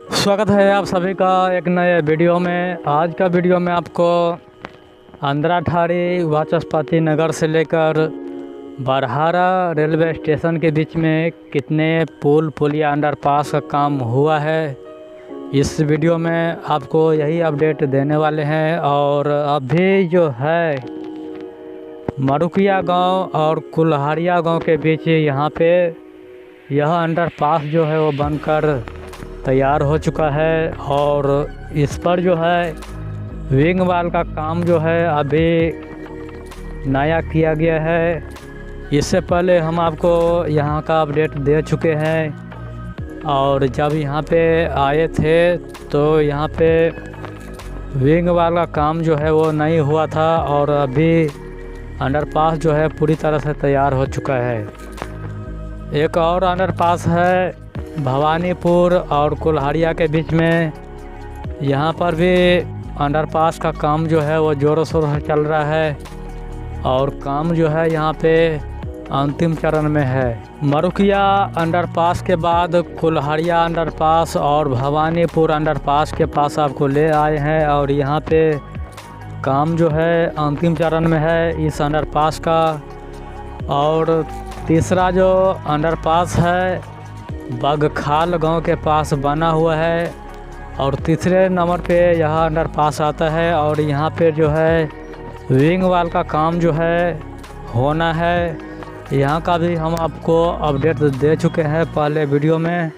स्वागत है आप सभी का एक नए वीडियो में। आज का वीडियो में आपको अंद्राठाड़ी वाचस्पति नगर से लेकर बरहारा रेलवे स्टेशन के बीच में कितने पुलिया अंडरपास का काम हुआ है, इस वीडियो में आपको यही अपडेट देने वाले हैं। और अभी जो है मरुकिया गांव और कुल्हाड़िया गांव के बीच यहाँ पे यह अंडरपास जो है वो बनकर तैयार हो चुका है और इस पर जो है विंग वाल का काम जो है अभी नया किया गया है। इससे पहले हम आपको यहाँ का अपडेट दे चुके हैं और जब यहाँ पे आए थे तो यहाँ पे विंग वाल का काम जो है वो नहीं हुआ था और अभी अंडरपास जो है पूरी तरह से तैयार हो चुका है। एक और अंडरपास है भवानीपुर और कुल्हाड़िया के बीच में, यहाँ पर भी अंडरपास का काम जो है वो ज़ोरों शोरों से चल रहा है और काम जो है यहाँ पे अंतिम चरण में है। मरुकिया अंडरपास के बाद कुल्हाड़िया अंडरपास और भवानीपुर अंडरपास के पास आपको ले आए हैं और यहाँ पे काम जो है अंतिम चरण में है इस अंडरपास का। और तीसरा जो अंडरपास है बगखाल गांव के पास बना हुआ है और तीसरे नंबर पे यह अंडरपास आता है और यहाँ पे जो है विंग वाल का काम जो है होना है। यहाँ का भी हम आपको अपडेट दे चुके हैं पहले वीडियो में।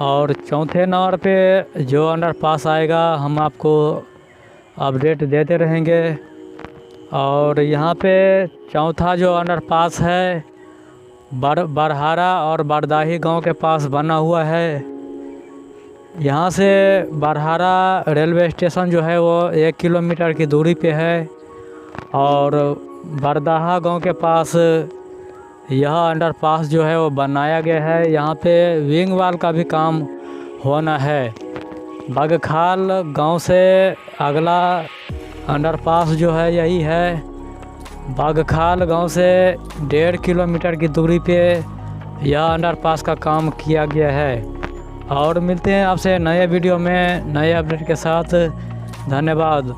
और चौथे नंबर पे जो अंडरपास आएगा हम आपको अपडेट देते रहेंगे। और यहाँ पे चौथा जो अंडरपास है बरहारा और बरदाही गांव के पास बना हुआ है। यहाँ से बरहारा रेलवे स्टेशन जो है वो 1 किलोमीटर की दूरी पे है और बरदाहा गांव के पास यह अंडरपास जो है वो बनाया गया है। यहाँ पे विंग वाल का भी काम होना है। बगखाल गांव से अगला अंडरपास जो है यही है। बागखाल गांव से 1.5 किलोमीटर की दूरी पे यह अंडरपास का काम किया गया है। और मिलते हैं आपसे नए वीडियो में नए अपडेट के साथ। धन्यवाद।